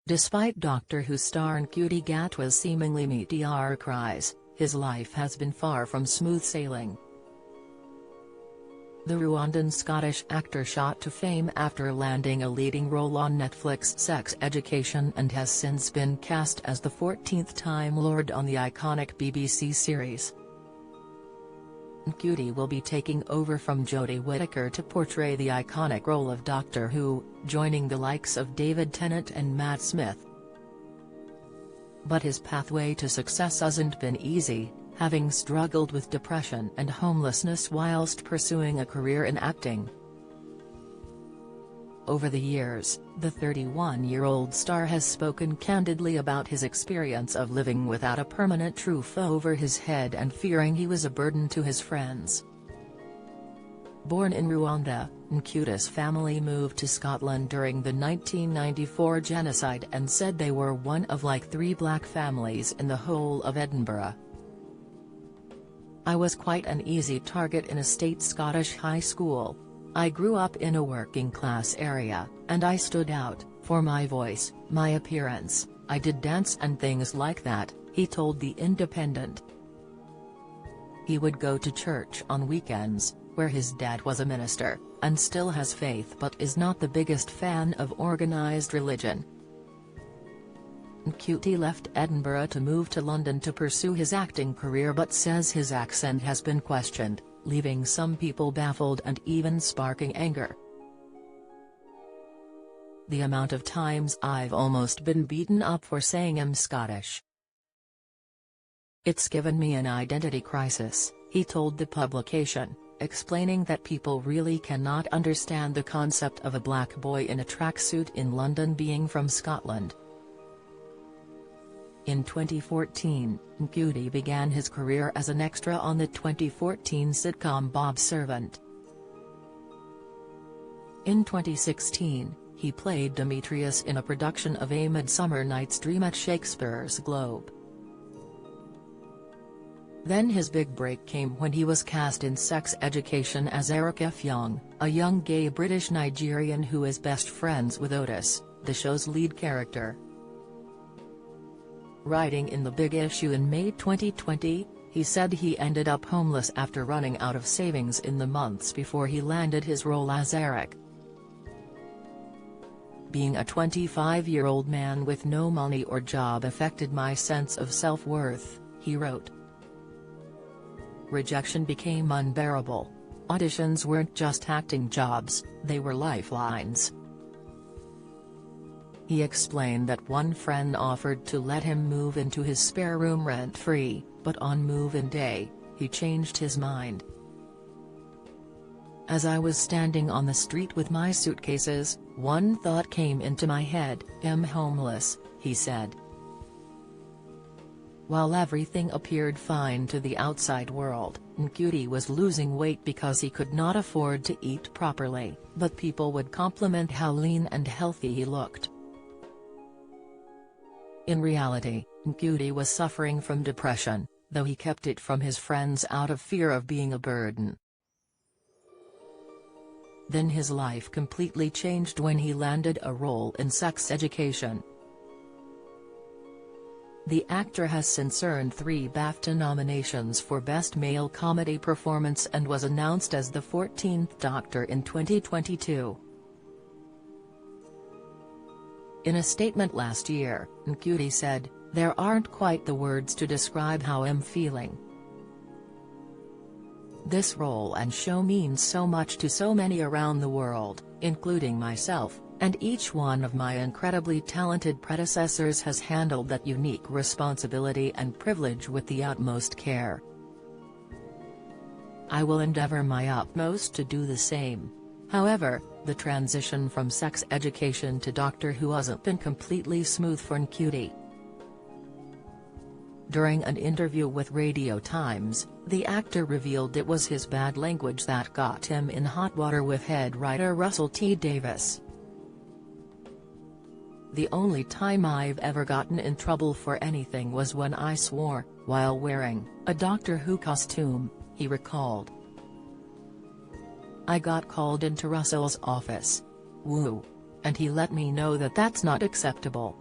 Despite Doctor Who star Ncuti Gatwa's seemingly meteoric rise, his life has been far from smooth sailing. The Rwandan-Scottish actor shot to fame after landing a leading role on Netflix's Sex Education and has since been cast as the 14th Time Lord on the iconic BBC series. Ncuti will be taking over from Jodie Whittaker to portray the iconic role of Doctor Who, joining the likes of David Tennant and Matt Smith. But his pathway to success hasn't been easy, having struggled with depression and homelessness whilst pursuing a career in acting. Over the years, the 31-year-old star has spoken candidly about his experience of living without a permanent roof over his head and fearing he was a burden to his friends. Born in Rwanda, Ncuti's family moved to Scotland during the 1994 genocide and said they were one of like 3 black families in the whole of Edinburgh. "I was quite an easy target in a state Scottish high school. I grew up in a working-class area, and I stood out, for my voice, my appearance. I did dance and things like that," he told The Independent. He would go to church on weekends, where his dad was a minister, and still has faith but is not the biggest fan of organised religion. Ncuti left Edinburgh to move to London to pursue his acting career but says his accent has been questioned, leaving some people baffled and even sparking anger. "The amount of times I've almost been beaten up for saying I'm Scottish. It's given me an identity crisis," he told the publication, explaining that people really cannot understand the concept of a black boy in a tracksuit in London being from Scotland. In 2014, Ncuti began his career as an extra on the 2014 sitcom Bob's Servant. In 2016, he played Demetrius in a production of A Midsummer Night's Dream at Shakespeare's Globe. Then his big break came when he was cast in Sex Education as Eric F. Young, a young gay British Nigerian who is best friends with Otis, the show's lead character. Writing in The Big Issue in May 2020, he said he ended up homeless after running out of savings in the months before he landed his role as Eric. "Being a 25-year-old man with no money or job affected my sense of self-worth," he wrote. "Rejection became unbearable. Auditions weren't just acting jobs, they were lifelines." He explained that one friend offered to let him move into his spare room rent-free, but on move-in day, he changed his mind. "As I was standing on the street with my suitcases, one thought came into my head, I'm homeless," he said. While everything appeared fine to the outside world, Ncuti was losing weight because he could not afford to eat properly, but people would compliment how lean and healthy he looked. In reality, Ncuti was suffering from depression, though he kept it from his friends out of fear of being a burden. Then his life completely changed when he landed a role in Sex Education. The actor has since earned 3 BAFTA nominations for Best Male Comedy Performance and was announced as the 14th Doctor in 2022. In a statement last year, Ncuti said, "There aren't quite the words to describe how I'm feeling. This role and show means so much to so many around the world, including myself, and each one of my incredibly talented predecessors has handled that unique responsibility and privilege with the utmost care. I will endeavor my utmost to do the same." However, the transition from Sex Education to Doctor Who hasn't been completely smooth for Ncuti. During an interview with Radio Times, the actor revealed it was his bad language that got him in hot water with head writer Russell T Davies. "The only time I've ever gotten in trouble for anything was when I swore, while wearing a Doctor Who costume," he recalled. "I got called into Russell's office. Woo. And he let me know that that's not acceptable.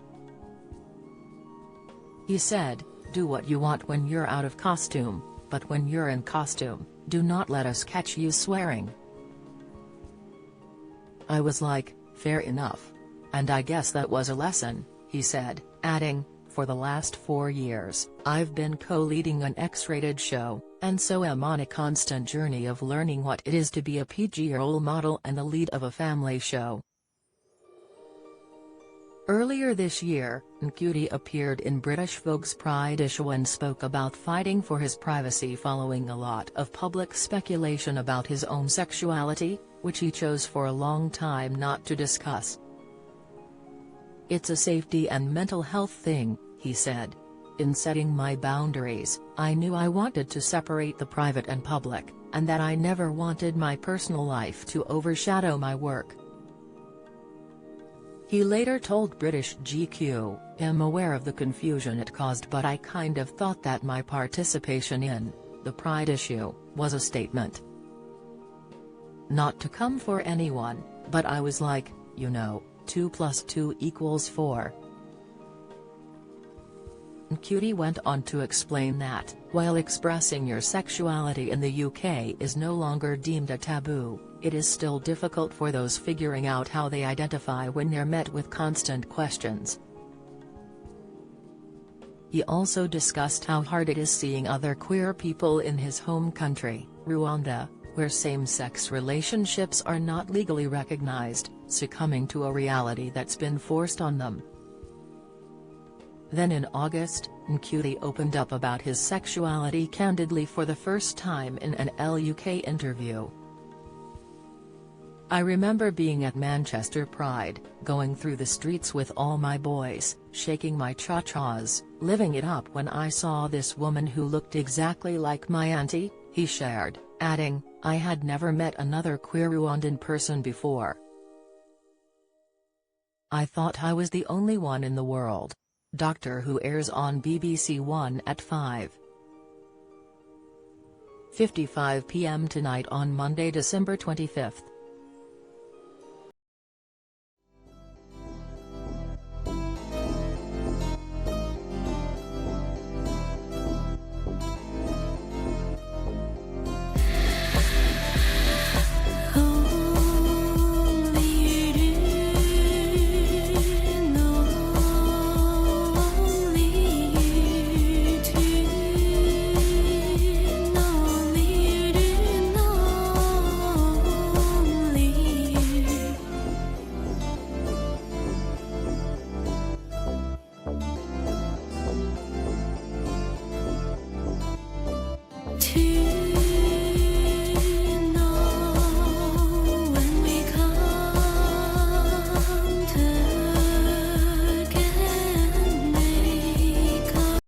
He said, "Do what you want when you're out of costume, but when you're in costume, do not let us catch you swearing." I was like, fair enough. And I guess that was a lesson, he said, adding, "For the last 4 years, I've been co-leading an X-rated show, and so am on a constant journey of learning what it is to be a PG role model and the lead of a family show." Earlier this year, Ncuti appeared in British Vogue's Pride issue and spoke about fighting for his privacy following a lot of public speculation about his own sexuality, which he chose for a long time not to discuss. "It's a safety and mental health thing," he said. "In setting my boundaries, I knew I wanted to separate the private and public, and that I never wanted my personal life to overshadow my work." He later told British GQ, "I'm aware of the confusion it caused, but I kind of thought that my participation in the Pride issue was a statement. Not to come for anyone, but I was like, 2 + 2 = 4. Ncuti went on to explain that, while expressing your sexuality in the UK is no longer deemed a taboo, it is still difficult for those figuring out how they identify when they're met with constant questions. He also discussed how hard it is seeing other queer people in his home country, Rwanda, where same-sex relationships are not legally recognized, succumbing to a reality that's been forced on them. Then in August, Ncuti opened up about his sexuality candidly for the first time in an LUK interview. "I remember being at Manchester Pride, going through the streets with all my boys, shaking my cha-chas, living it up when I saw this woman who looked exactly like my auntie," he shared, adding, "I had never met another queer Rwandan person before. I thought I was the only one in the world." Doctor Who airs on BBC One at 5:55 p.m. tonight on Monday, December 25.